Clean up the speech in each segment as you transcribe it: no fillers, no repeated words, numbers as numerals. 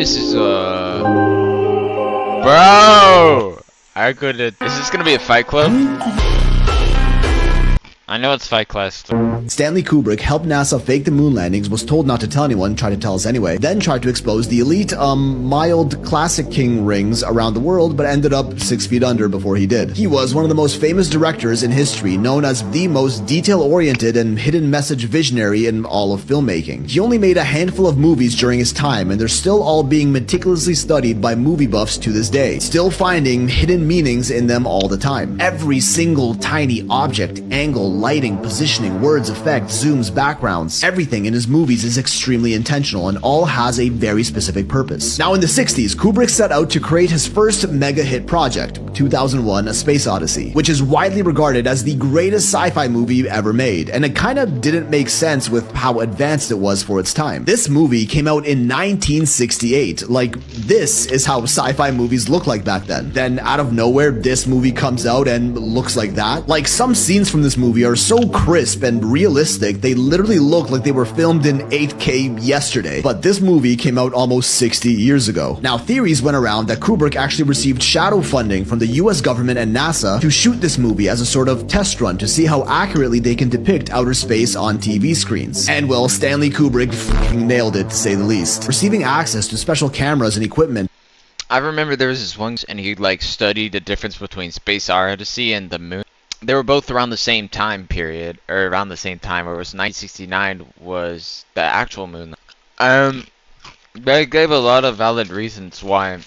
This is bro. I couldn't. Is this gonna be a fight club? I know it's fight class. Stanley Kubrick helped NASA fake the moon landings, was told not to tell anyone, tried to tell us anyway, then tried to expose the elite, mild classic king rings around the world, but ended up 6 feet under before he did. He was one of the most famous directors in history, known as the most detail-oriented and hidden message visionary in all of filmmaking. He only made a handful of movies during his time, and they're still all being meticulously studied by movie buffs to this day, still finding hidden meanings in them all the time. Every single tiny object, angle, lighting, positioning, words, effects, zooms, backgrounds, everything in his movies is extremely intentional and all has a very specific purpose. Now in the 60s, Kubrick set out to create his first mega hit project, 2001: A Space Odyssey, which is widely regarded as the greatest sci-fi movie ever made, and it kinda didn't make sense with how advanced it was for its time. This movie came out in 1968, like this is how sci-fi movies look like back then. Then out of nowhere, this movie comes out and looks like that. Like some scenes from this movie are so crisp and realistic, they literally look like they were filmed in 8K yesterday. But this movie came out almost 60 years ago. Now, theories went around that Kubrick actually received shadow funding from the US government and NASA to shoot this movie as a sort of test run to see how accurately they can depict outer space on TV screens. And well, Stanley Kubrick f***ing nailed it, to say the least. Receiving access to special cameras and equipment. I remember there was this one, and he like studied the difference between Space Odyssey and the moon. They were both around the same time period, or around the same time, where it was 1969 was the actual moon. They gave a lot of valid reasons why it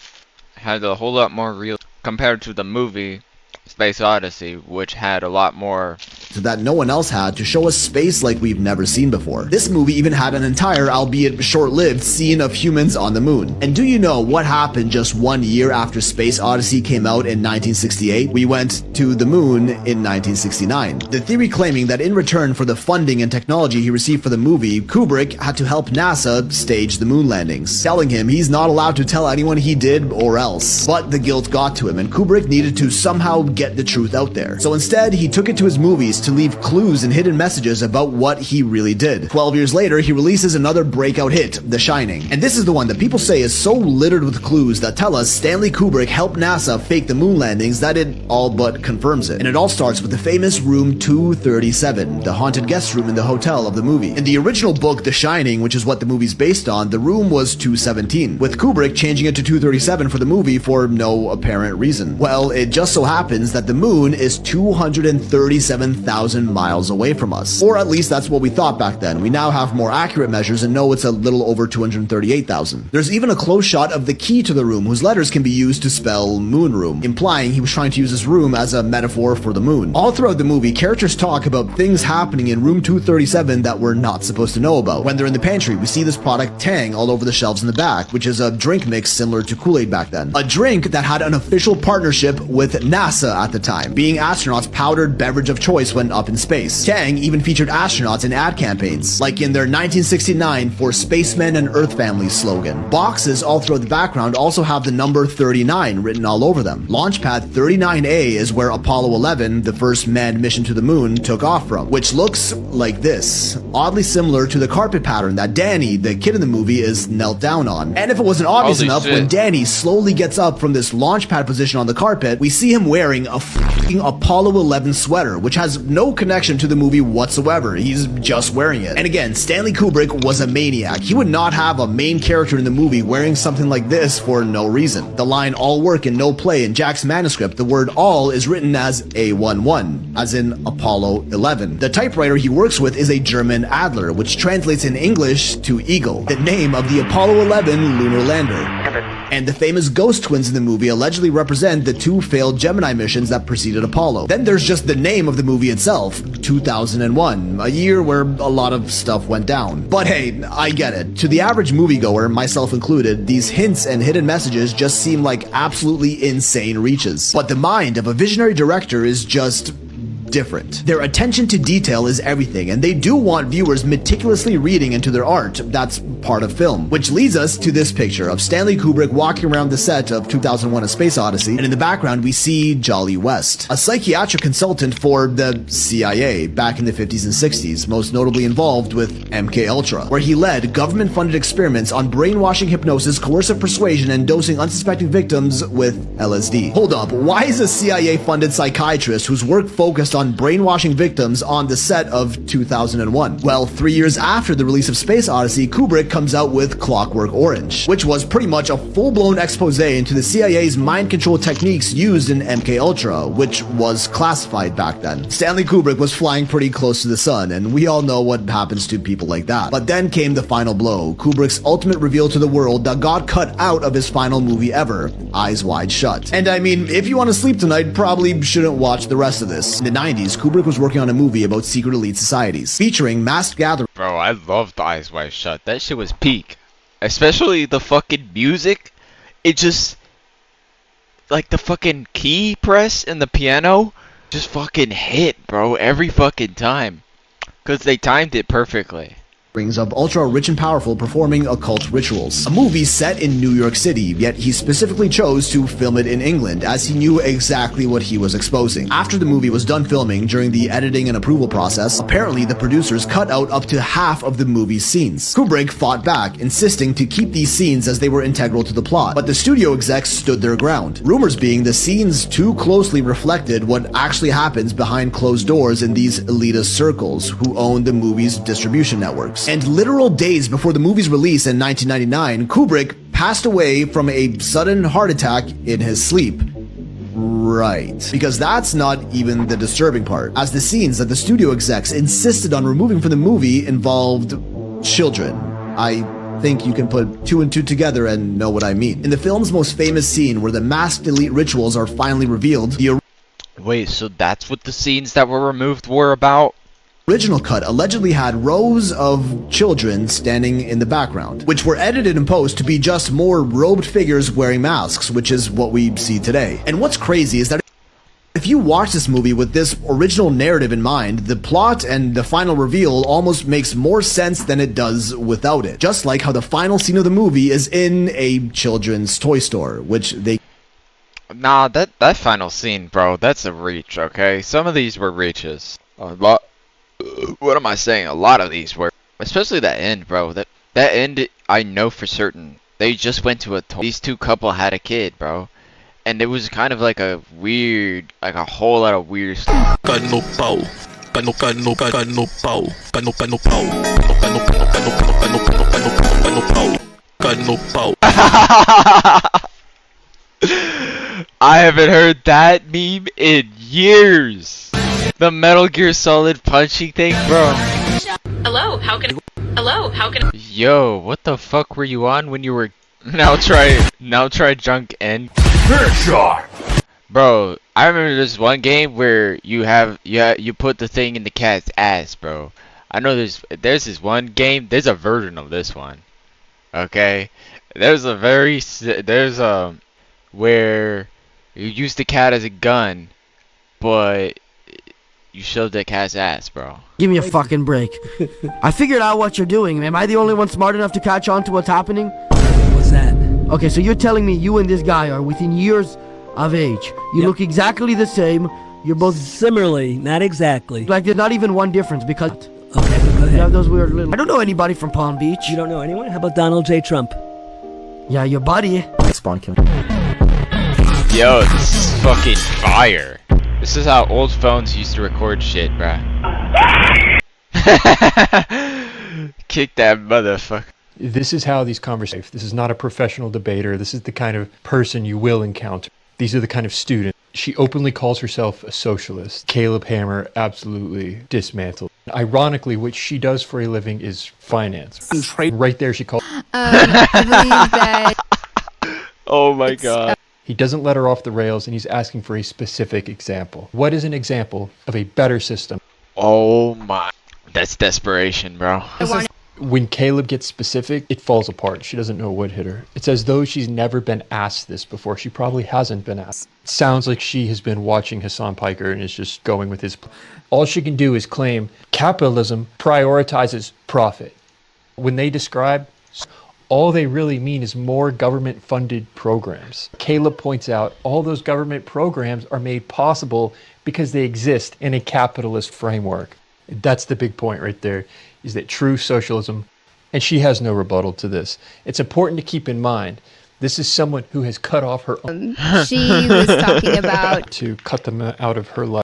had a whole lot more real compared to the movie Space Odyssey, which had a lot more that no one else had to show us space like we've never seen before. This movie even had an entire, albeit short-lived, scene of humans on the moon. And do you know what happened just 1 year after Space Odyssey came out in 1968? We went to the moon in 1969. The theory claiming that in return for the funding and technology he received for the movie, Kubrick had to help NASA stage the moon landings, telling him he's not allowed to tell anyone he did or else. But the guilt got to him, and Kubrick needed to somehow get the truth out there. So instead, he took it to his movies to leave clues and hidden messages about what he really did. 12 years later, he releases another breakout hit, The Shining. And this is the one that people say is so littered with clues that tell us Stanley Kubrick helped NASA fake the moon landings that it all but confirms it. And it all starts with the famous room 237, the haunted guest room in the hotel of the movie. In the original book, The Shining, which is what the movie's based on, the room was 217, with Kubrick changing it to 237 for the movie for no apparent reason. Well, it just so happens that the moon is 237,000 miles away from us. Or at least that's what we thought back then. We now have more accurate measures and know it's a little over 238,000. There's even a close shot of the key to the room, whose letters can be used to spell moon room, implying he was trying to use this room as a metaphor for the moon. All throughout the movie, characters talk about things happening in room 237 that we're not supposed to know about. When they're in the pantry, we see this product Tang all over the shelves in the back, which is a drink mix similar to Kool-Aid back then. A drink that had an official partnership with NASA at the time, being astronauts' powdered beverage of choice when up in space. Tang even featured astronauts in ad campaigns, like in their 1969 For Spacemen and Earth Families slogan. Boxes all throughout the background also have the number 39 written all over them. Launchpad 39A is where Apollo 11, the first manned mission to the moon, took off from, which looks like this, oddly similar to the carpet pattern that Danny, the kid in the movie, is knelt down on. And if it wasn't obvious enough, when Danny slowly gets up from this launchpad position on the carpet, we see him wearing a fucking Apollo 11 sweater, which has no connection to the movie whatsoever. He's just wearing it. And again, Stanley Kubrick was a maniac. He would not have a main character in the movie wearing something like this for no reason. The line "all work and no play" in Jack's manuscript, the word "all" is written as A11, as in Apollo 11. The typewriter he works with is a German Adler, which translates in English to eagle, the name of the Apollo 11 lunar lander. And the famous ghost twins in the movie allegedly represent the two failed Gemini missions that preceded Apollo. Then there's just the name of the movie itself, 2001, a year where a lot of stuff went down. But hey, I get it. To the average moviegoer, myself included, these hints and hidden messages just seem like absolutely insane reaches. But the mind of a visionary director is just different. Their attention to detail is everything, and they do want viewers meticulously reading into their art. That's part of film. Which leads us to this picture of Stanley Kubrick walking around the set of 2001: A Space Odyssey, and in the background we see Jolly West, a psychiatric consultant for the CIA back in the 50s and 60s, most notably involved with MK Ultra, where he led government-funded experiments on brainwashing, hypnosis, coercive persuasion, and dosing unsuspecting victims with LSD. Hold up, why is a CIA-funded psychiatrist whose work focused on brainwashing victims on the set of 2001? Well, 3 years after the release of Space Odyssey, Kubrick comes out with Clockwork Orange, which was pretty much a full-blown expose into the CIA's mind control techniques used in MK Ultra, which was classified back then. Stanley Kubrick was flying pretty close to the sun, and we all know what happens to people like that. But then came the final blow, Kubrick's ultimate reveal to the world that got cut out of his final movie ever, Eyes Wide Shut. And I mean, if you want to sleep tonight, probably shouldn't watch the rest of this. In the 90s, Kubrick was working on a movie about secret elite societies, featuring masked gatherings. Bro, I loved Eyes Wide Shut. That shit was peak. Especially the fucking music. It just... like the fucking key press in the piano just fucking hit, bro, every fucking time. Because they timed it perfectly. Of ultra rich and powerful performing occult rituals. A movie set in New York City, yet he specifically chose to film it in England as he knew exactly what he was exposing. After the movie was done filming, during the editing and approval process, apparently the producers cut out up to half of the movie's scenes. Kubrick fought back, insisting to keep these scenes as they were integral to the plot, but the studio execs stood their ground. Rumors being the scenes too closely reflected what actually happens behind closed doors in these elitist circles who own the movie's distribution networks. And literal days before the movie's release in 1999, Kubrick passed away from a sudden heart attack in his sleep. Right. Because that's not even the disturbing part, as the scenes that the studio execs insisted on removing from the movie involved children. I think you can put two and two together and know what I mean. In the film's most famous scene, where the masked elite rituals are finally revealed, Wait, so that's what the scenes that were removed were about? original cut allegedly had rows of children standing in the background, which were edited in post to be just more robed figures wearing masks, which is what we see today. And what's crazy is that if you watch this movie with this original narrative in mind, the plot and the final reveal almost makes more sense than it does without it. Just like how the final scene of the movie is in a children's toy store, which they... Nah, that final scene, bro, that's a reach, okay? Some of these were reaches. A lot... What am I saying? A lot of these were. Especially that end, bro. That end, I know for certain. They just went to a toy. These two couple had a kid, bro. And it was kind of like a weird, like a whole lot of weird stuff. I haven't heard that meme in years. The Metal Gear Solid punching thing, bro. Hello, how can Yo, what the fuck were you on when you were... Now try junk end. Headshot! Bro, I remember this one game where you put the thing in the cat's ass, bro. I know there's this one game, there's a version of this one. Okay? There's where you use the cat as a gun, but you shoved that cat's ass, bro. Give me a fucking break. I figured out what you're doing. Am I the only one smart enough to catch on to what's happening? What's that? Okay, so you're telling me you and this guy are within years of age. You look exactly the same. You're both Similarly, not exactly. like there's not even one difference because Okay, go you ahead. have those weird little... I don't know anybody from Palm Beach. You don't know anyone? How about Donald J. Trump? Yeah, your buddy. Spawn killing. Yo, this is fucking fire. This is how old phones used to record shit, bruh. Kick that motherfucker. This is how these conversations. This is not a professional debater. This is the kind of person you will encounter. These are the kind of students. She openly calls herself a socialist. Caleb Hammer absolutely dismantled. Ironically, what she does for a living is finance. Right there, she calls. I believe that. Oh my god. He doesn't let her off the rails, and he's asking for a specific example. What is an example of a better system? Oh my. That's desperation, bro. When Caleb gets specific, it falls apart. She doesn't know what hit her. It's as though she's never been asked this before. She probably hasn't been asked. It sounds like she has been watching Hassan Piker and is just going with his... All she can do is claim capitalism prioritizes profit. When they describe, all they really mean is more government-funded programs. Caleb points out all those government programs are made possible because they exist in a capitalist framework. That's the big point right there, is that true socialism, and she has no rebuttal to this. It's important to keep in mind, this is someone who has cut off her own She was talking about to cut them out of her life.